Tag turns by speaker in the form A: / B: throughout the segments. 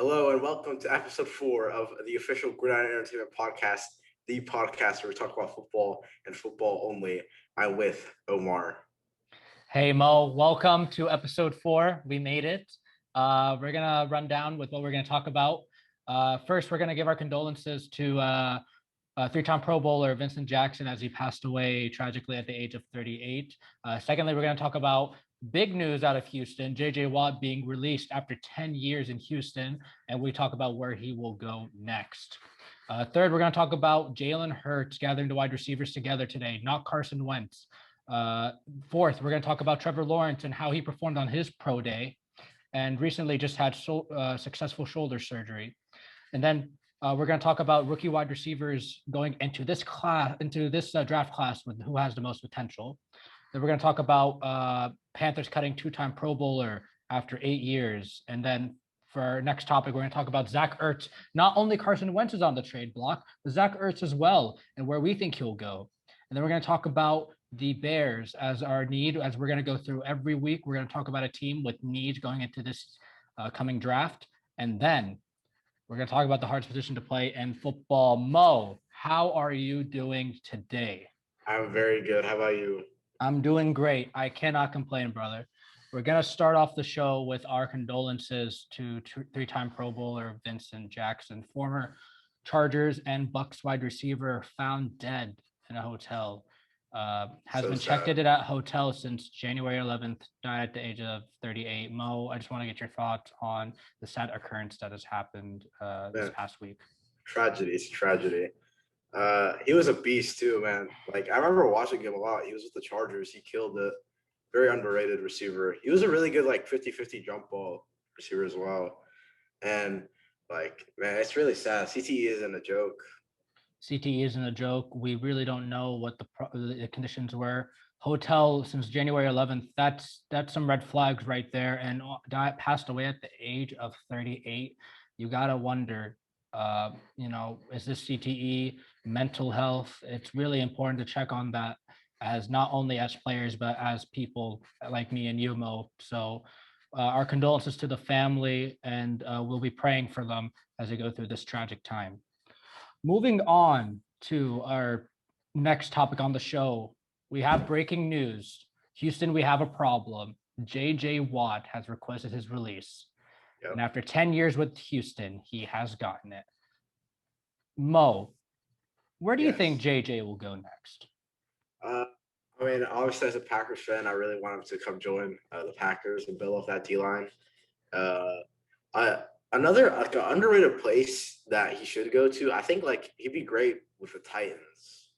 A: Hello and welcome to episode 4 of the official Gridiron Entertainment podcast, the podcast where we talk about football and football only. I'm with Omar.
B: Hey Mo, welcome to episode 4. We made it. We're gonna run down with what we're gonna talk about. First, we're gonna give our condolences to three-time Pro Bowler Vincent Jackson as he passed away tragically at the age of 38. Secondly, we're gonna talk about big news out of Houston, J.J. Watt being released after 10 years in Houston, and we talk about where he will go next. Third, we're going to talk about Jalen Hurts gathering the wide receivers together today, not Carson Wentz. Fourth, we're going to talk about Trevor Lawrence and how he performed on his pro day and recently just had successful shoulder surgery. And then we're going to talk about rookie wide receivers going into this draft class with who has the most potential. Then we're going to talk about Panthers cutting two-time Pro Bowler after 8 years. And then for our next topic, we're going to talk about Zach Ertz. Not only Carson Wentz is on the trade block, but Zach Ertz as well, and where we think he'll go. And then we're going to talk about the Bears as our need, as we're going to go through every week. We're going to talk about a team with needs going into this coming draft. And then we're going to talk about the hardest position to play in football. Mo, how are you doing today?
A: I'm very good. How about you?
B: I'm doing great. I cannot complain, brother. We're going to start off the show with our condolences to three-time Pro Bowler Vincent Jackson, former Chargers and Bucks wide receiver found dead in a hotel. Has been checked into that hotel since January 11th, died at the age of 38. Mo, I just want to get your thoughts on the sad occurrence that has happened this past week.
A: Tragedy. It's a tragedy. He was a beast too, man. Like, I remember watching him a lot. He was with the Chargers. He killed it. Very underrated receiver. He was a really good, 50-50 jump ball receiver as well. And, man, it's really sad. CTE isn't a joke.
B: CTE isn't a joke. We really don't know what the conditions were. Hotel since January 11th, that's some red flags right there. And passed away at the age of 38. You got to wonder, is this CTE, mental health? It's really important to check on that, as not only as players, but as people like me and you, Mo. So our condolences to the family, and we'll be praying for them as they go through this tragic time. Moving on to our next topic on the show, we have breaking news. Houston, we have a problem. J.J. Watt has requested his release. Yep. And after 10 years with Houston, he has gotten it. Mo, where do you think J.J. will go next?
A: Obviously, as a Packers fan, I really want him to come join the Packers and build off that D-line. Another an underrated place that he should go to, I think, he'd be great with the Titans.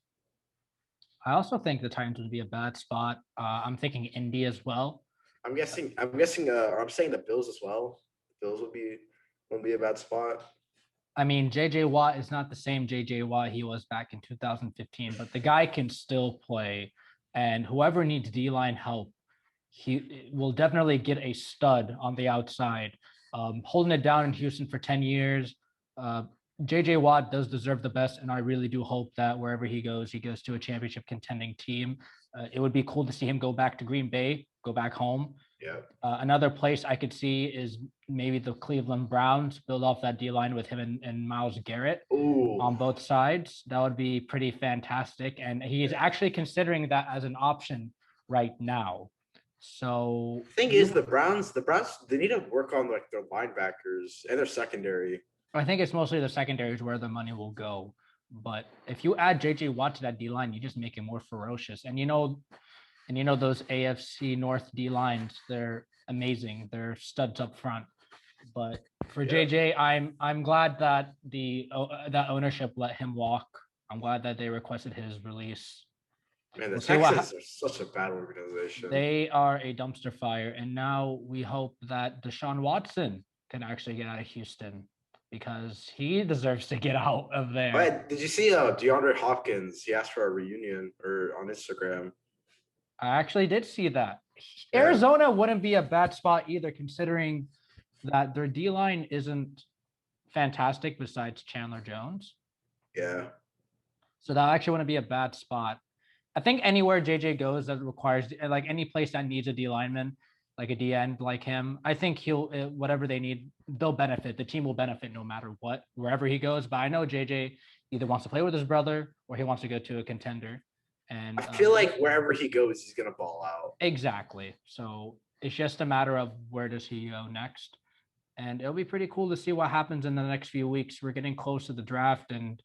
B: I also think the Titans would be a bad spot. I'm thinking Indy as well.
A: I'm saying the Bills as well. The Bills wouldn't be a bad spot.
B: I mean, J.J. Watt is not the same J.J. Watt he was back in 2015, but the guy can still play. And whoever needs D-line help, he will definitely get a stud on the outside. Holding it down in Houston for 10 years, J.J. Watt does deserve the best, and I really do hope that wherever he goes to a championship contending team. It would be cool to see him go back to Green Bay, go back home.
A: Yeah.
B: Another place I could see is maybe the Cleveland Browns, build off that D-line with him and Myles Garrett.
A: Ooh.
B: On both sides. That would be pretty fantastic. And he is actually considering that as an option right now. So
A: the thing is, the Browns, they need to work on their linebackers and their secondary.
B: I think it's mostly the secondary is where the money will go. But if you add J.J. Watt to that D-line, you just make it more ferocious. And those AFC North D-lines, they're amazing. They're studs up front. But for JJ, I'm glad that that ownership let him walk. I'm glad that they requested his release.
A: Man, the Texans are such a bad organization.
B: They are a dumpster fire, and now we hope that Deshaun Watson can actually get out of Houston because he deserves to get out of there.
A: Right. Did you see DeAndre Hopkins? He asked for a reunion on Instagram.
B: I actually did see that. Yeah. Arizona wouldn't be a bad spot either, considering that their D-line isn't fantastic besides Chandler Jones.
A: Yeah.
B: So that actually wouldn't be a bad spot. I think anywhere JJ goes that requires, any place that needs a D lineman, like a D end like him. I think he'll whatever they need, they'll benefit. The team will benefit no matter what, wherever he goes. But I know JJ either wants to play with his brother or he wants to go to a contender. And
A: I feel like wherever he goes, he's gonna ball out.
B: exactly. So it's just a matter of where does he go next. And it'll be pretty cool to see what happens in the next few weeks. We're getting close to the draft, and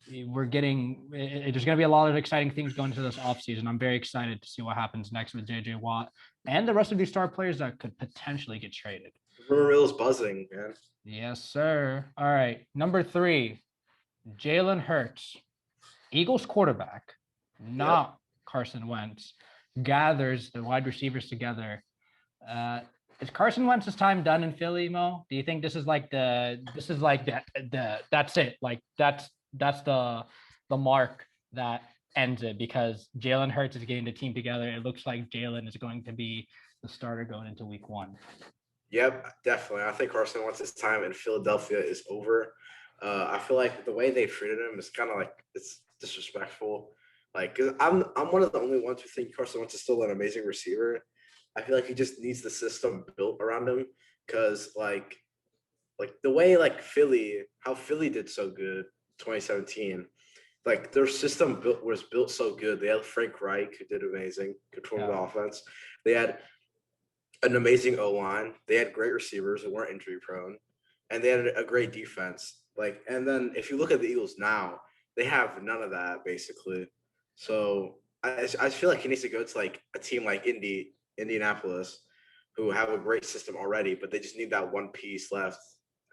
B: there's going to be a lot of exciting things going into this offseason. I'm very excited to see what happens next with JJ Watt and the rest of these star players that could potentially get traded.
A: Rumor mill's buzzing, man.
B: Yes, sir. All right. Number 3, Jalen Hurts, Eagles quarterback, not Carson Wentz, gathers the wide receivers together. Is Carson Wentz's time done in Philly, Mo? Do you think this is like the that's it? Like that's the mark that ends it, because Jalen Hurts is getting the team together. It looks like Jalen is going to be the starter going into week 1.
A: Yep, definitely. I think Carson Wentz's time in Philadelphia is over. I feel like the way they treated him is kind of like it's disrespectful. Like, cause I'm one of the only ones who think Carson Wentz is still an amazing receiver. I feel like he just needs the system built around him, because like the way like how Philly did so good 2017, like their system was built so good. They had Frank Reich, who did amazing, controlling the offense. They had an amazing O-line. They had great receivers who weren't injury prone, and they had a great defense. Like, and then if you look at the Eagles now, they have none of that basically. So I feel like he needs to go to like a team like Indianapolis, who have a great system already, but they just need that one piece left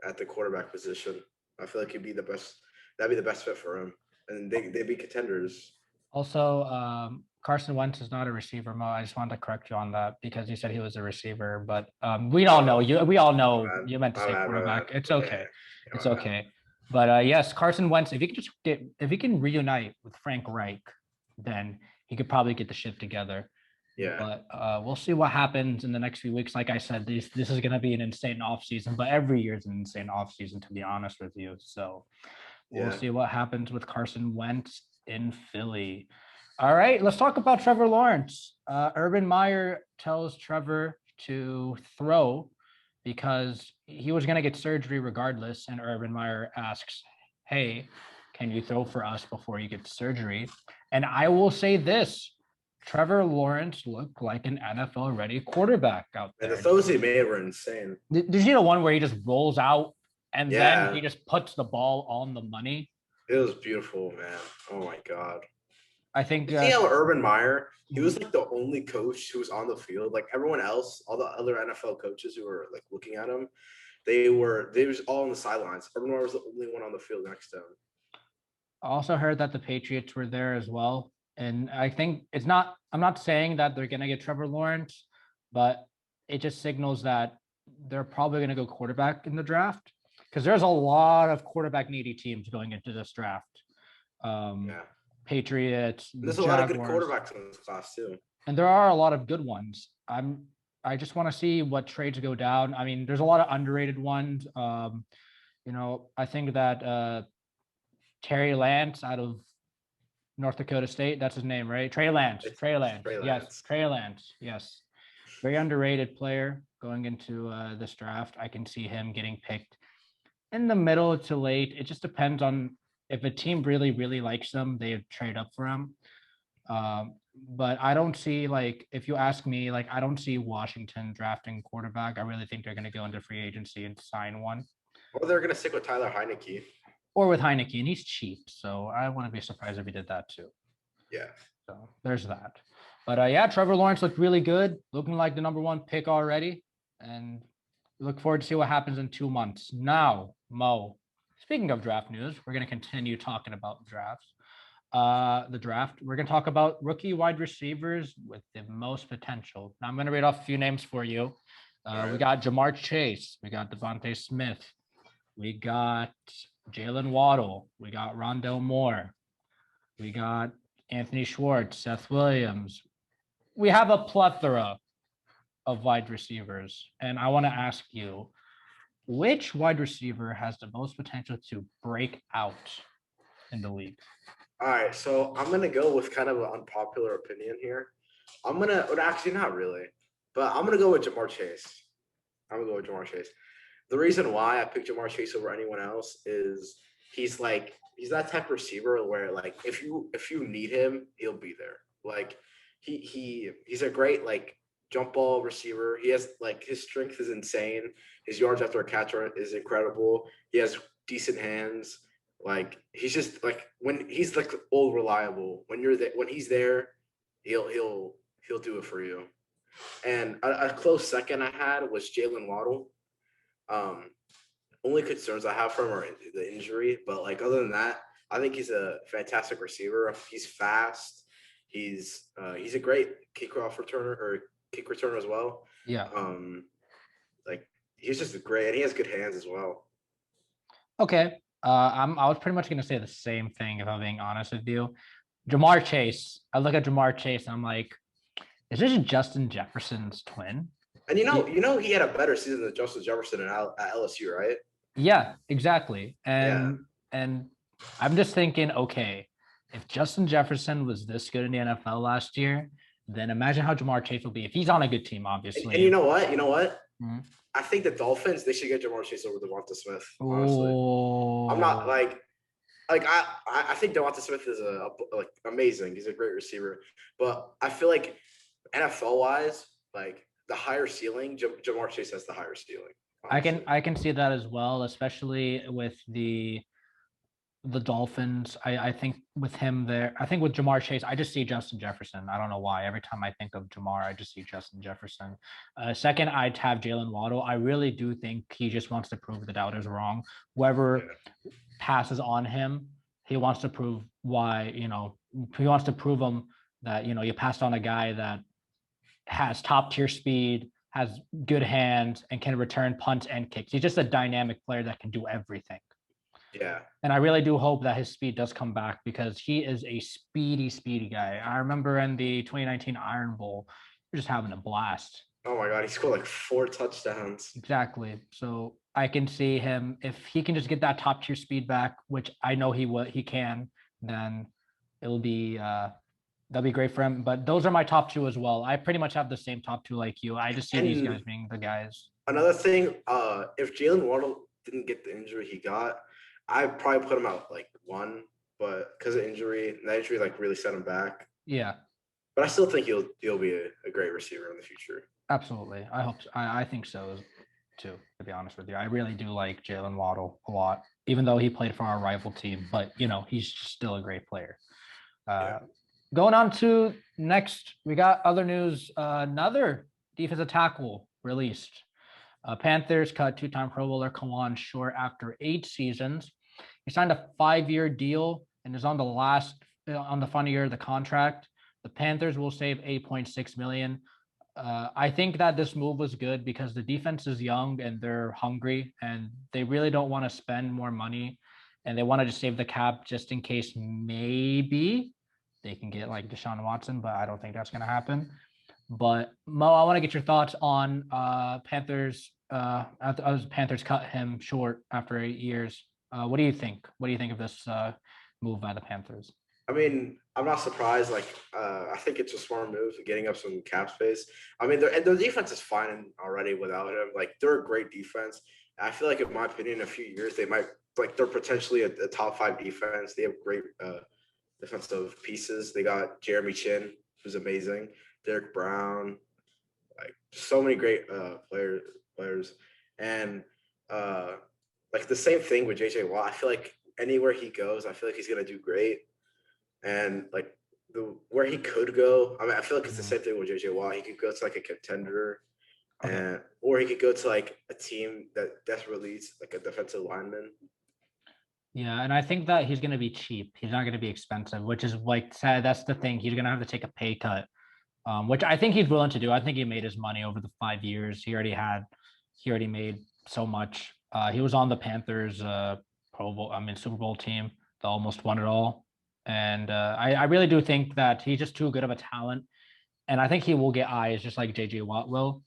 A: at the quarterback position. I feel like he'd be the best. That'd be the best fit for him, and they'd be contenders.
B: Also, Carson Wentz is not a receiver, Mo. I just wanted to correct you on that because you said he was a receiver, but we all know you meant to say quarterback. It's okay. It's okay. But yes, Carson Wentz, if he can reunite with Frank Reich, then he could probably get the ship together.
A: Yeah.
B: But we'll see what happens in the next few weeks. Like I said, this is going to be an insane offseason, but every year is an insane offseason, to be honest with you. So we'll see what happens with Carson Wentz in Philly. All right, let's talk about Trevor Lawrence. Urban Meyer tells Trevor to throw because he was going to get surgery regardless. And Urban Meyer asks, hey, can you throw for us before you get surgery? And I will say this. Trevor Lawrence looked like an NFL-ready quarterback out there.
A: And the throws he made were insane.
B: Did you see the one where he just rolls out and then he just puts the ball on the money?
A: It was beautiful, man. Oh, my God.
B: I think
A: you see how Urban Meyer, he was like the only coach who was on the field. Like everyone else, all the other NFL coaches who were like looking at him, they were all on the sidelines. Urban Meyer was the only one on the field next to him.
B: I also heard that the Patriots were there as well. And I think I'm not saying that they're going to get Trevor Lawrence, but it just signals that they're probably going to go quarterback in the draft, because there's a lot of quarterback needy teams going into this draft. Patriots.
A: There's a lot of good quarterbacks in this class too.
B: And there are a lot of good ones. I just want to see what trades go down. I mean, there's a lot of underrated ones. I think that Terry Lance out of North Dakota State, that's his name, right? Trey Lance. Yes, Trey Lance. Yes. Very underrated player going into this draft. I can see him getting picked in the middle to late. It just depends on if a team really, really likes him, they trade up for him. But I don't see, like, if you ask me, like, I don't see Washington drafting quarterback. I really think they're going to go into free agency and sign one.
A: Or they're going to stick with Tyler Heineke.
B: Or with Heineke, and he's cheap, so I wouldn't be surprised if he did that too.
A: Yeah.
B: So there's that. But Trevor Lawrence looked really good, looking like the number 1 pick already, and look forward to see what happens in 2 months. Now, Mo, speaking of draft news, we're going to continue talking about drafts. The draft. We're going to talk about rookie wide receivers with the most potential. Now I'm going to read off a few names for you. We got Jamar Chase. We got Devontae Smith. We got Jalen Waddle. We got Rondell Moore. We got Anthony Schwartz, Seth Williams. We have a plethora of wide receivers. And I want to ask you, which wide receiver has the most potential to break out in the league?
A: All right, so I'm going to go with kind of an unpopular opinion here. Actually not really, But I'm gonna go with Jamar Chase. The reason why I picked Jamar Chase over anyone else is he's that type of receiver where like if you need him, he'll be there. Like he's a great like jump ball receiver. He has like his strength is insane. His yards after a catch is incredible. He has decent hands. Like he's just like when he's like all reliable. When he's there, he'll do it for you. And a close second I had was Jalen Waddle. Only concerns I have for him are the injury, but like other than that, I think he's a fantastic receiver. He's fast. He's a great kick returner as well.
B: Yeah.
A: Like he's just great, and he has good hands as well.
B: Okay. I was pretty much gonna say the same thing if I'm being honest with you. Jamar Chase. I look at Jamar Chase and I'm like, is this Justin Jefferson's twin?
A: And he had a better season than Justin Jefferson at LSU, right?
B: Yeah, exactly. And I'm just thinking, okay, if Justin Jefferson was this good in the NFL last year, then imagine how Jamar Chase will be if he's on a good team, obviously.
A: And you know what?
B: Mm-hmm.
A: I think the Dolphins, they should get Jamar Chase over Devonta Smith, honestly. Oh. I'm not I think Devonta Smith is amazing. He's a great receiver. But I feel like NFL wise, like the higher ceiling, Jamar Chase has the higher ceiling.
B: Honestly. I can see that as well, especially with the Dolphins. I think with him there, I think with Jamar Chase, I just see Justin Jefferson. I don't know why. Every time I think of Jamar, I just see Justin Jefferson. Second, I'd have Jalen Waddle. I really do think he just wants to prove the doubters wrong. Whoever passes on him, he wants to prove why, he wants to prove them that, you passed on a guy that has top tier speed, has good hands, and can return punts and kicks. He's just a dynamic player that can do everything.
A: Yeah.
B: And I really do hope that his speed does come back because he is a speedy guy. I remember in the 2019 Iron Bowl, we're just having a blast.
A: Oh my God, he scored like 4 touchdowns.
B: Exactly. So I can see him, if he can just get that top tier speed back, which I know he can, then it'll be that'll be great for him. But those are my top 2 as well. I pretty much have the same top 2 like you. I just see these guys being the guys.
A: Another thing, if Jalen Waddle didn't get the injury he got, I'd probably put him out like 1, but because of that injury like really set him back.
B: Yeah.
A: But I still think he'll be a great receiver in the future.
B: Absolutely. I hope so. I think so too, to be honest with you. I really do like Jalen Waddle a lot, even though he played for our rival team, but he's still a great player. Going on to next, we got other news. Another defensive tackle released. Panthers cut 2-time Pro Bowler Kawann short after 8 seasons. He signed a 5-year deal and is on the final year of the contract. The Panthers will save $8.6 million. I think that this move was good because the defense is young and they're hungry and they really don't want to spend more money, and they want to just save the cap just in case maybe they can get like Deshaun Watson, but I don't think that's going to happen. But Mo, I want to get your thoughts on Panthers. Panthers cut him short after 8 years. What do you think? What do you think of this move by the Panthers?
A: I mean, I'm not surprised. I think it's a smart move, getting up some cap space. I mean, their defense is fine already without him. Like, they're a great defense. I feel like, in my opinion, in a few years, they might they're potentially a top 5 defense. They have great defensive pieces. They got Jeremy Chin, who's amazing. Derek Brown, so many great players, and the same thing with JJ Watt. I feel like anywhere he goes, I feel like he's gonna do great. And where he could go, I mean, I feel like it's the same thing with JJ Watt. He could go to a contender, or he could go to a team that desperately needs a defensive lineman.
B: Yeah, and I think that he's gonna be cheap. He's not gonna be expensive, which is sad. That's the thing. He's gonna have to take a pay cut. Which I think he's willing to do. I think he made his money over the 5 years. He already made so much. He was on the Panthers Super Bowl team that almost won it all. And I really do think that he's just too good of a talent. And I think he will get eyes just like JJ Watt will.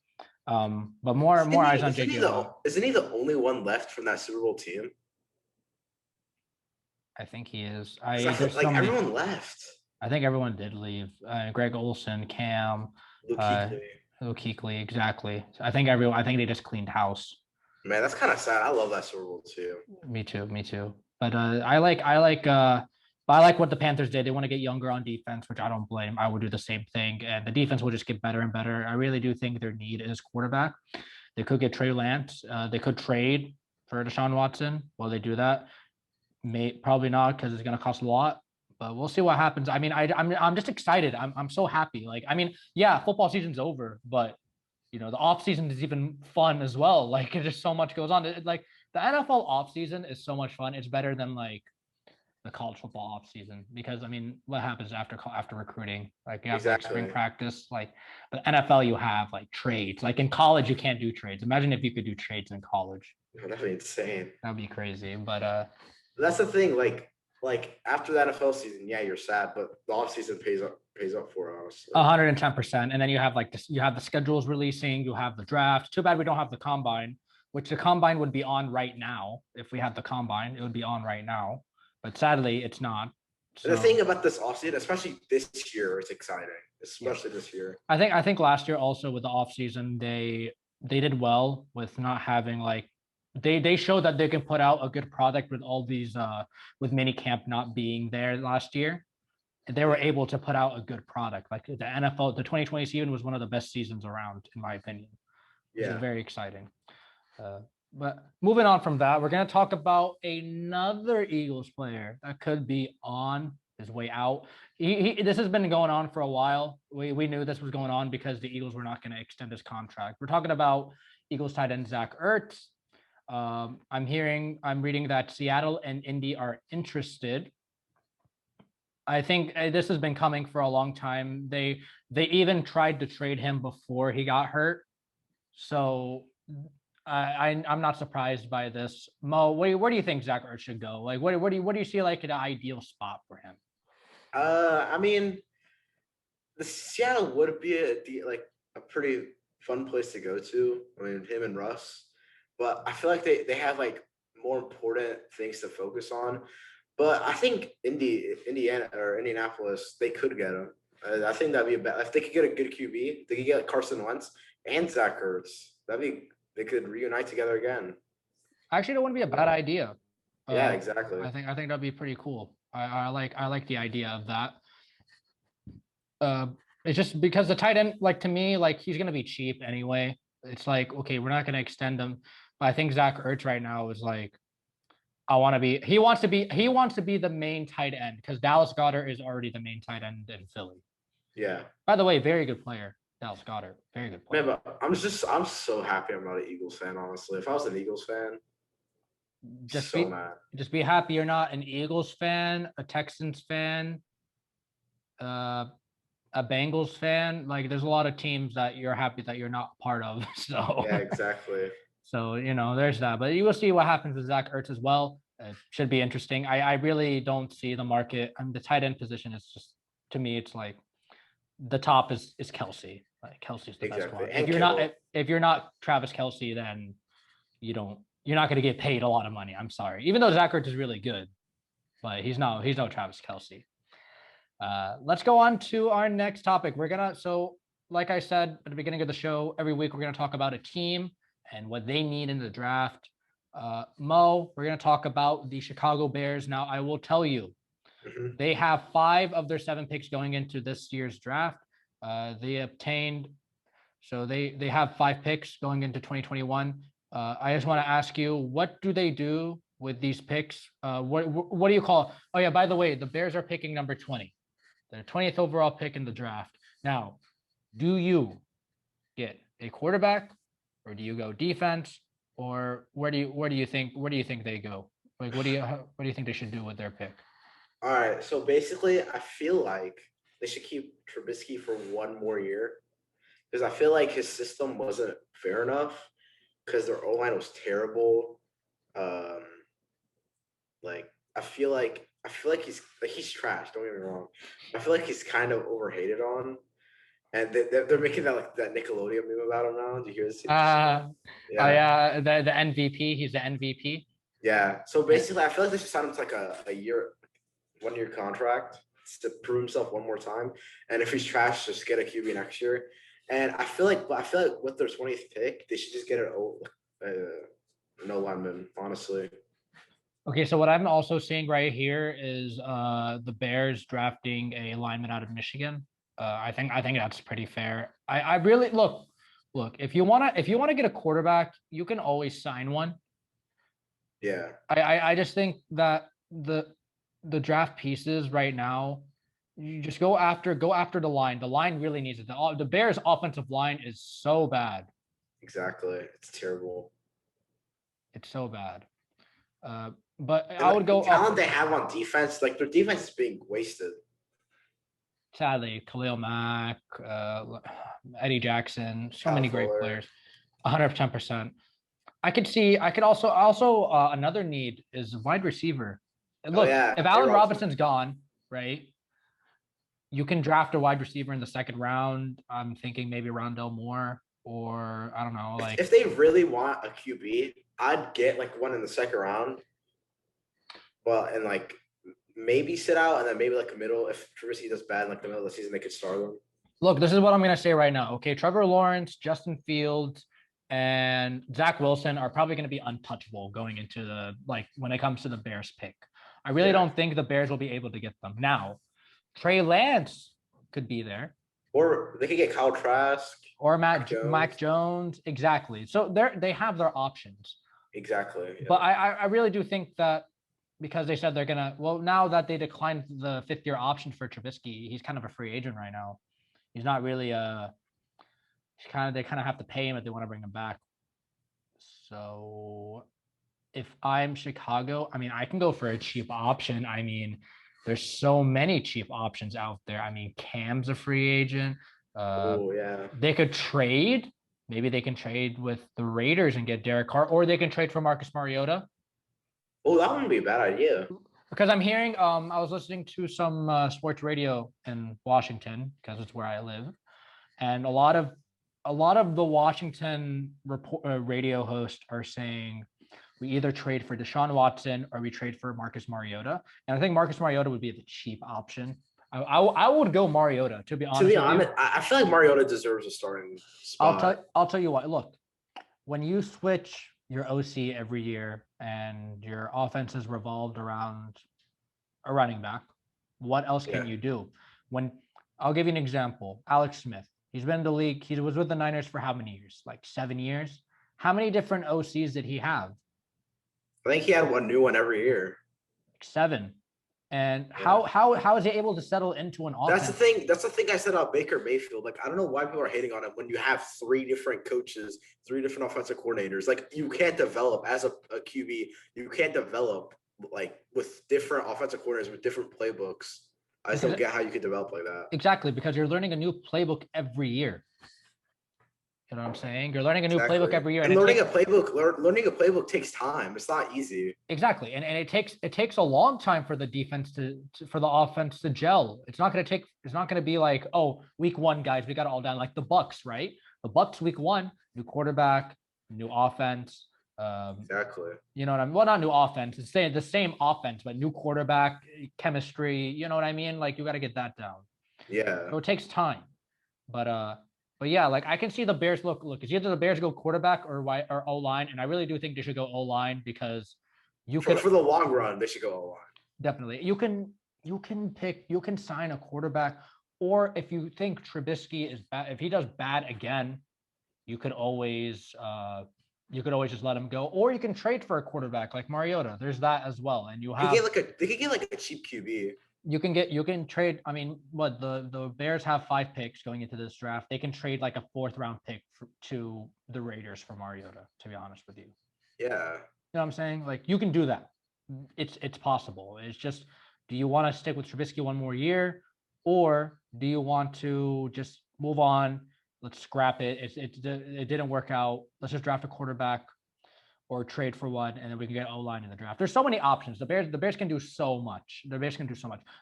B: But more eyes on JJ Watt.
A: Isn't he the only one left from that Super Bowl team?
B: I think he is.
A: Everyone left.
B: I think everyone did leave. Greg Olsen, Cam, Kuechly, exactly. I think they just cleaned house.
A: Man, that's kind of sad. I love that Super Bowl too.
B: Me too. But but I like what the Panthers did. They want to get younger on defense, which I don't blame. I would do the same thing, and the defense will just get better and better. I really do think their need is quarterback. They could get Trey Lance. They could trade for Deshaun Watson. Will they do that? Probably not, because it's going to cost a lot. But we'll see what happens. I mean, I'm just excited. I'm so happy. Like, I mean, yeah, football season's over, but the off season is even fun as well. Like, just so much goes on. Like the NFL off season is so much fun. It's better than like the college football off season, because I mean, what happens after recruiting? Like you have like spring practice. Like the NFL, you have like trades. Like in college, you can't do trades. Imagine if you could do trades in college.
A: That'd be insane.
B: That'd be crazy. But
A: that's the thing. Like after the NFL season, yeah, you're sad, but the off season pays up for us.
B: 110%. And then you have like this, you have the schedules releasing, you have the draft. Too bad we don't have the combine, which the combine would be on right now. If we had the combine, it would be on right now. But sadly, it's not.
A: So, the thing about this offseason, especially this year, it's exciting. Especially this year.
B: I think last year also with the offseason, they did well with not having like they showed that they can put out a good product with all these with minicamp not being there last year. And they were able to put out a good product. Like the NFL, the 2020 season was one of the best seasons around, in my opinion. Yeah, very exciting. But moving on from that, we're going to talk about another Eagles player that could be on his way out. This has been going on for a while. We knew this was going on because the Eagles were not going to extend his contract. We're talking about Eagles tight end Zach Ertz. I'm reading that Seattle and Indy are interested. I think this has been coming for a long time. They even tried to trade him before he got hurt. So I'm not surprised by this. Mo, where do you think Zach Ertz should go? Like, what do you see like an ideal spot for him?
A: I mean, the Seattle would be a pretty fun place to go to. I mean, him and Russ, but I feel like they have like more important things to focus on. But I think Indiana or Indianapolis, they could get him. I think that'd be if they could get a good QB, they could get Carson Wentz and Zach Ertz. They could reunite together again.
B: Actually, that wouldn't be a bad idea.
A: Yeah, exactly.
B: I think that'd be pretty cool. I like the idea of that. It's just because the tight end, like to me, like he's gonna be cheap anyway. It's like, okay, we're not gonna extend him. But I think Zach Ertz right now is like, he wants to be the main tight end, because Dallas Goedert is already the main tight end in Philly.
A: Yeah.
B: By the way, very good player. Dallas Goedert, very good player.
A: Man, but I'm so happy I'm not an Eagles fan, honestly. If I was an Eagles fan, just be happy you're not an Eagles fan, a Texans fan, a Bengals fan. Like there's a lot of teams that you're happy that you're not part of. So yeah, exactly. So there's that. But you will see what happens with Zach Ertz as well. It should be interesting. I really don't see the market. I mean, the tight end position is just, to me, it's like the top is Kelsey. Like Kelsey's the best one. And if you're not Travis Kelsey, then you're not going to get paid a lot of money. I'm sorry. Even though Zach Ertz is really good, but he's no Travis Kelsey. Let's go on to our next topic. So like I said at the beginning of the show, every week we're going to talk about a team and what they need in the draft. Mo, we're going to talk about the Chicago Bears. Now, I will tell you, they have 5 of their 7 picks going into this year's draft. They have 5 picks going into 2021. I just want to ask you, what do they do with these picks? What do you call? Oh yeah, by the way, the Bears are picking number 20, their 20th overall pick in the draft. Now, do you get a quarterback, or do you go defense, or where do you think they go? Like, what do you think they should do with their pick? All right, so basically, I feel like they should keep Trubisky for one more year, because I feel like his system wasn't fair enough, because their O-line was terrible. I feel like he's trash. Don't get me wrong. I feel like he's kind of overhated on, and they're making that Nickelodeon meme about him now. Did you hear this?
B: Yeah, the MVP. He's the MVP.
A: Yeah. So basically, I feel like they should sign him to like a 1 year contract to prove himself one more time. And if he's trash, just get a QB next year. And I feel like with their 20th pick, they should just get no lineman, honestly.
B: Okay, so what I'm also seeing right here is the Bears drafting a lineman out of Michigan. I think that's pretty fair. I really look if you wanna get a quarterback, you can always sign one.
A: Yeah.
B: I just think that the draft pieces right now, you just go after the line. The line really needs it. The Bears offensive line is so bad.
A: Exactly. It's terrible.
B: It's so bad. But
A: And
B: I would go
A: the talent
B: up.
A: they have on defense, like their defense is being wasted.
B: Sadly, Khalil Mack, Eddie Jackson, so
A: Kyle
B: many great
A: Fuller.
B: players. 110%. I could also another need is wide receiver. Look,
A: yeah.
B: if Allen Robinson's gone, right? You can draft a wide receiver in the second round. I'm thinking maybe Rondell Moore, or I don't know, like
A: if they really want a QB, I'd get like one in the second round. Well, and like maybe sit out, and then maybe like a middle. If Trubisky does bad in like the middle of the season, they could start him.
B: Look, this is what I'm gonna say right now. Okay, Trevor Lawrence, Justin Fields, and Zach Wilson are probably gonna be untouchable going into the when it comes to the Bears pick. I really don't think the Bears will be able to get them. Now, Trey Lance could be there.
A: Or they could get Kyle Trask.
B: Or Mac Jones. Exactly. So they have their options.
A: Exactly.
B: Yeah. But I really do think that because they said they're gonna now that they declined the 5th-year option for Trubisky, he's kind of a free agent right now. He's not really they kind of have to pay him if they want to bring him back. So if I'm Chicago, I mean, I can go for a cheap option. I mean, there's so many cheap options out there. I mean, Cam's a free agent.
A: Yeah.
B: They could trade. Maybe they can trade with the Raiders and get Derek Carr, or they can trade for Marcus Mariota.
A: Oh, that wouldn't be a bad idea.
B: Because I'm hearing, I was listening to some sports radio in Washington because it's where I live, and a lot of the Washington radio hosts are saying we either trade for Deshaun Watson or we trade for Marcus Mariota, and I think Marcus Mariota would be the cheap option. I would go Mariota, to be honest.
A: To be honest, I feel like Mariota deserves a starting spot.
B: I'll tell you what. Look, when you switch your OC every year and your offense is revolved around a running back, what else can you do? I'll give you an example. Alex Smith. He's been in the league. He was with the Niners for how many years? Like 7 years. How many different OCs did he have?
A: I think he had one new one every year.
B: 7. And how is he able to settle into an offense?
A: That's the thing I said about Baker Mayfield. Like, I don't know why people are hating on him when you have 3 different coaches, 3 different offensive coordinators. Like, you can't develop as a QB. You can't develop like with different offensive coordinators with different playbooks. I just don't get how you could develop like that.
B: Exactly, because you're learning a new playbook every year. You know what I'm saying? You're learning a new playbook every year.
A: And learning a playbook takes time. It's not easy.
B: Exactly. And it takes a long time for the defense for the offense to gel. It's not going to be like, oh, week 1, guys, we got it all done. Like the Bucs, right? The Bucs week 1, new quarterback, new offense.
A: Exactly.
B: You know what I mean? Well, not new offense. It's the same offense, but new quarterback, chemistry. You know what I mean? Like you got to get that down.
A: Yeah.
B: So it takes time. But yeah, like I can see the Bears look. It's either the Bears go quarterback or O line, and I really do think they should go O line because
A: for the long run they should go O line.
B: Definitely, you can sign a quarterback, or if you think Trubisky is bad, if he does bad again, you could always just let him go, or you can trade for a quarterback like Mariota. There's that as well, and
A: they could get like a cheap QB.
B: You can trade. I mean, what the Bears have 5 picks going into this draft. They can trade like a 4th round pick to the Raiders for Mariota, to be honest with you.
A: Yeah.
B: You know what I'm saying? Like you can do that. It's possible. It's just, do you want to stick with Trubisky one more year, or do you want to just move on? Let's scrap it. It didn't work out. Let's just draft a quarterback or trade for one, and then we can get O-line in the draft. There's so many options. The Bears can do so much.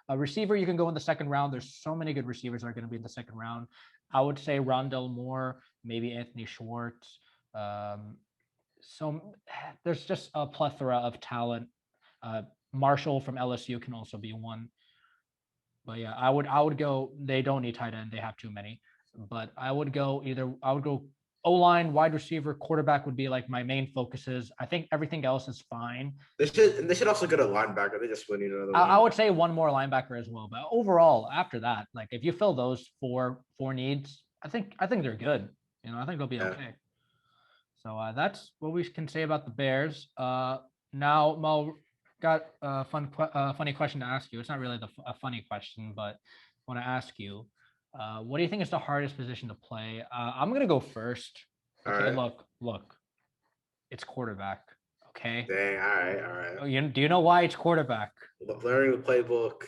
B: A receiver, you can go in the 2nd round. There's so many good receivers that are going to be in the 2nd round. I would say Rondell Moore, maybe Anthony Schwartz. So there's just a plethora of talent. Marshall from LSU can also be one. But yeah, I would go. They don't need tight end. They have too many. but I would go O-line, wide receiver, quarterback would be like my main focuses. I think everything else is fine.
A: They should also get a linebacker. They just need another
B: I
A: one.
B: would say one more linebacker as well. But overall, after that, like if you fill those four needs, I think they're good. You know, I think they'll be okay. So that's what we can say about the Bears. Now, Mo, got a funny question to ask you. It's not really a funny question, but I want to ask you, what do you think is the hardest position to play? I'm gonna go first. Okay,
A: All right.
B: look, it's quarterback. Okay.
A: Dang. All right.
B: Do you know why it's quarterback?
A: Learning the playbook.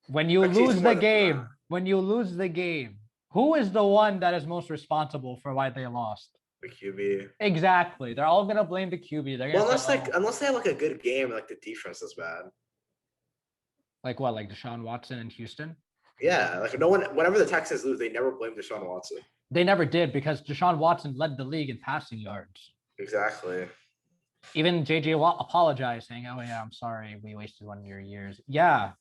B: When you
A: Actually, it's
B: lose
A: more
B: the
A: than
B: game,
A: that.
B: when you lose the game, who is the one that is most responsible for why they lost?
A: The QB.
B: Exactly. They're all gonna blame the QB. They're gonna say,
A: Unless they have like a good game, like the defense is bad.
B: like what, like Deshaun Watson in Houston?
A: Yeah, like no one. Whenever the Texans lose, they never blame Deshaun Watson.
B: They never did because Deshaun Watson led the league in passing yards.
A: Exactly.
B: Even JJ Watt apologized, saying, "Oh yeah, I'm sorry, we wasted one of your years." Yeah,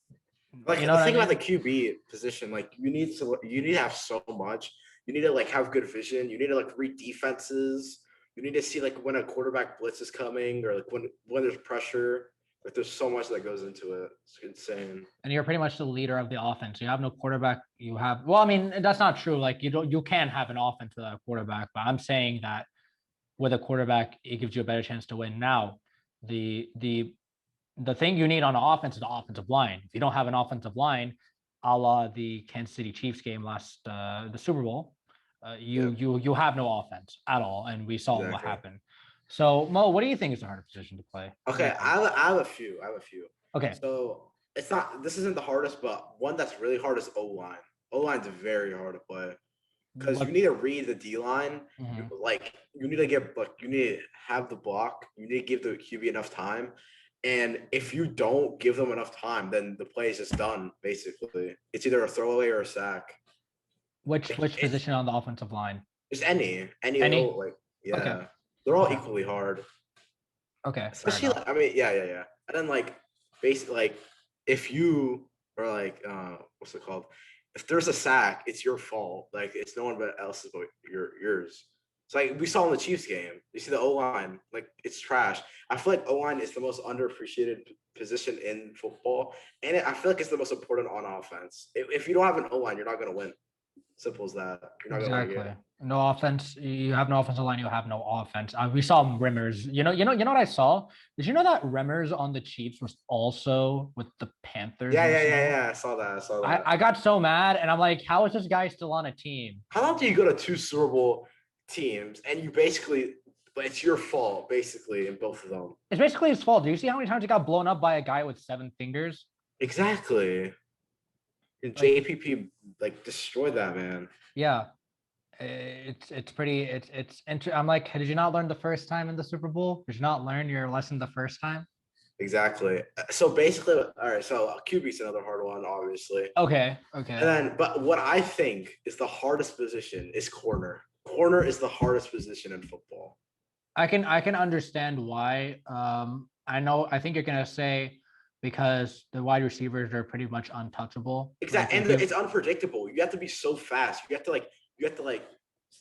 A: Like
B: you know
A: the thing
B: what I
A: about the QB position, like you need to have so much. You need to like have good vision. You need to like read defenses. You need to see like when a quarterback blitz is coming or like when there's pressure. Like there's so much that goes into it. It's insane.
B: And you're pretty much the leader of the offense. You have no quarterback. Well, I mean, that's not true. Like you can have an offense without a quarterback, but I'm saying that with a quarterback, it gives you a better chance to win. Now, the thing you need on the offense is the offensive line. If you don't have an offensive line, a la the Kansas City Chiefs game last the Super Bowl, you have no offense at all, and we saw what happened. So Mo, what do you think is the hardest position to play?
A: Okay, I have a few.
B: Okay.
A: So this isn't the hardest, but one that's really hard is O-line. O-line's very hard to play. Because you need to read the D line, like you need to have the block. You need to give the QB enough time, and if you don't give them enough time, then the play is just done. Basically, it's either a throwaway or a sack.
B: Which position on the offensive line?
A: Just any. Like yeah,
B: okay.
A: They're all equally hard.
B: Okay,
A: especially like, I mean yeah, and then like basically like if you are like what's it called? If there's a sack, it's your fault. Like it's no one but else's but yours. It's like we saw in the Chiefs game. You see the O-line, like it's trash. I feel like O-line is the most underappreciated position in football, and I feel like it's the most important on offense. If you don't have an O-line, you're not gonna win. Simple as that. You're not gonna win.
B: No offense. You have no offensive line. You have no offense. We saw Remmers. You know what I saw? Did you know that Remmers on the Chiefs was also with the Panthers?
A: Yeah. I saw that.
B: I got so mad, and I'm like, how is this guy still on a team?
A: How long do you go to 2 Super Bowl teams and but it's your fault basically in both of them?
B: It's basically his fault. Do you see how many times he got blown up by a guy with 7 fingers?
A: Exactly. And JPP like destroyed that man.
B: Yeah. I'm like, did you not learn the first time in the Super Bowl? Did you not learn your lesson the first time?
A: Exactly. So basically, all right. So QB's another hard one, obviously.
B: Okay.
A: But what I think is the hardest position is corner. Corner is the hardest position in football.
B: I can understand why. I think you're gonna say because the wide receivers are pretty much untouchable.
A: Exactly, and it's unpredictable. You have to be so fast. You have to like,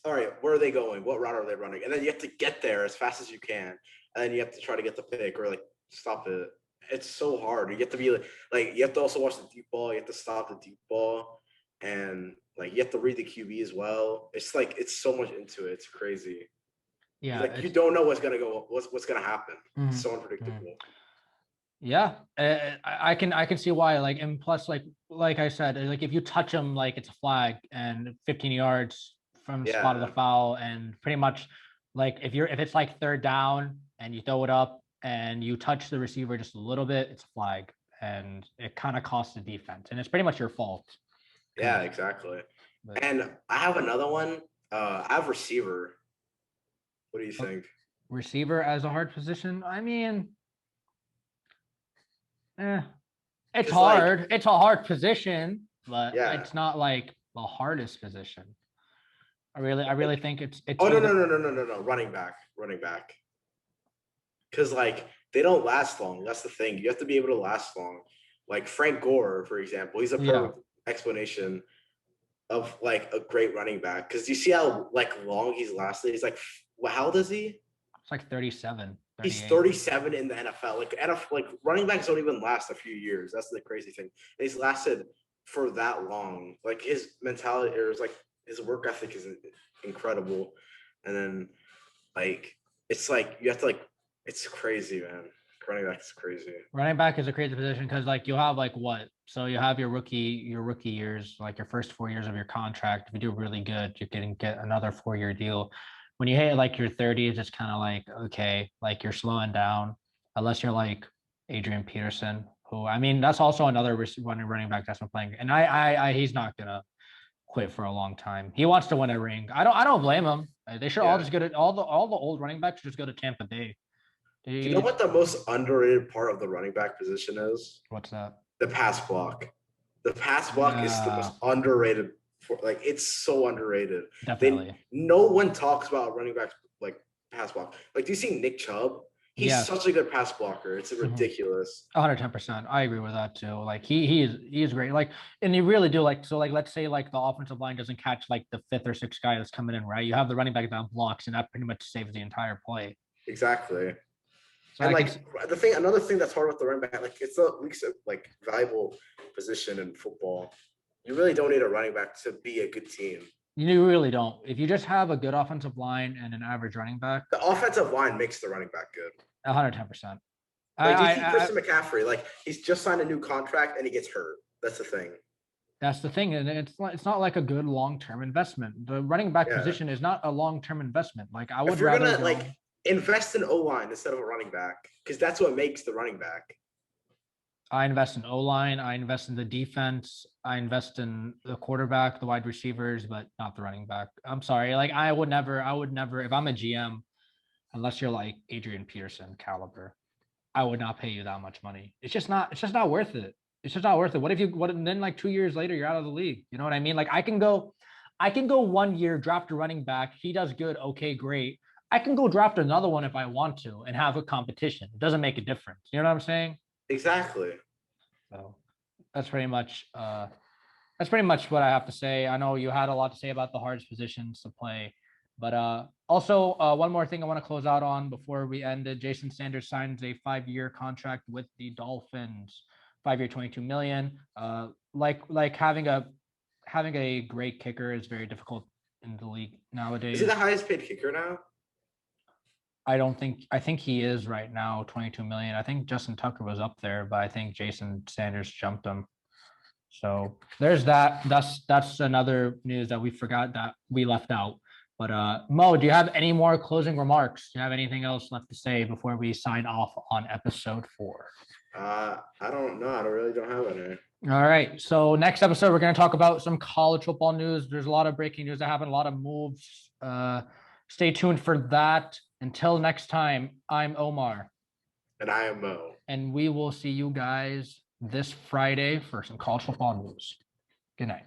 A: all right, where are they going? What route are they running? And then you have to get there as fast as you can, and then you have to try to get the pick or like stop it. It's so hard. You get to be like you have to also watch the deep ball. You have to stop the deep ball, and like you have to read the QB as well. It's like it's so much into it. It's crazy.
B: Yeah,
A: like you don't know what's gonna happen. It's so unpredictable.
B: Yeah, I can see why. Like, and plus, like I said, like if you touch him, like it's a flag and 15 yards from the spot of the foul, and pretty much like if it's like 3rd down and you throw it up and you touch the receiver just a little bit, it's a flag, and it kind of costs the defense, and it's pretty much your fault.
A: Yeah, exactly. And I have another one. I have receiver. What do you think?
B: Receiver as a hard position? I mean, it's hard. Like, it's a hard position, but it's not like the hardest position. I really think it's.
A: Oh no! Running back. Because like they don't last long. That's the thing. You have to be able to last long. Like Frank Gore, for example, he's a perfect explanation of like a great running back. Because you see how like long he's lasted. He's like, how old is he?
B: It's like 37.
A: He's
B: 38.
A: 37 in the NFL. Like running backs don't even last a few years. That's the crazy thing. And he's lasted for that long. Like his mentality or like his work ethic is incredible. And then like it's like you have to like it's crazy, man. Running back is crazy.
B: Running back is a crazy position because like you have like what? So you have your rookie years, like your first 4 years of your contract. If you do really good, you can get another 4-year deal. When you hit like your 30s, it's kind of like, okay, like you're slowing down, unless you're like Adrian Peterson, who I mean, that's also another running back that's been playing. And he's not gonna quit for a long time. He wants to win a ring. I don't blame him. They should all just go to all the old running backs should just go to Tampa Bay.
A: Do you know what the most underrated part of the running back position is?
B: What's that?
A: The pass block. The pass block is the most underrated. It's so underrated.
B: Definitely.
A: No one talks about running backs like pass block. Like, do you see Nick Chubb? He's such a good pass blocker. It's ridiculous.
B: 110%. I agree with that too. Like he is great. Like, and you really do like, so like, let's say like the offensive line doesn't catch like the 5th or 6th guy that's coming in, right? You have the running back that blocks and that pretty much saves the entire play.
A: Exactly.
B: So
A: and another thing that's hard with the running back, like it's the least like valuable position in football. You really don't need a running back to be a good team.
B: You really don't. If you just have a good offensive line and an average running back,
A: the offensive line makes the running back good.
B: 110%.
A: Like you see Christian McCaffrey, like he's just signed a new contract and he gets hurt. That's the thing.
B: That's the thing, and it's not like a good long-term investment. The running back position is not a long-term investment. Like I would rather
A: invest in O-line instead of a running back because that's what makes the running back.
B: I invest in O-line. I invest in the defense. I invest in the quarterback, the wide receivers, but not the running back. I'm sorry. Like I would never, if I'm a GM, unless you're like Adrian Peterson caliber, I would not pay you that much money. It's just not worth it. It's just not worth it. And then like 2 years later, you're out of the league. You know what I mean? Like I can go 1 year, draft a running back. He does good. Okay, great. I can go draft another one if I want to and have a competition. It doesn't make a difference. You know what I'm saying?
A: Exactly.
B: So that's pretty much what I have to say. I know you had a lot to say about the hardest positions to play, but also one more thing I want to close out on before we end it. Jason Sanders signs a 5-year contract with the Dolphins, 5-year, $22 million. Like having a great kicker is very difficult in the league nowadays.
A: Is he the highest paid kicker now?
B: I think he is right now, 22 million. I think Justin Tucker was up there, but I think Jason Sanders jumped him. So there's that. That's another news that we forgot that we left out. But Mo, do you have any more closing remarks? Do you have anything else left to say before we sign off on episode 4?
A: I don't know. I really don't have any.
B: All right. So next episode, we're going to talk about some college football news. There's a lot of breaking news that happened, a lot of moves. Stay tuned for that. Until next time, I'm Omar.
A: And I am Mo.
B: And we will see you guys this Friday for some college football news. Good night.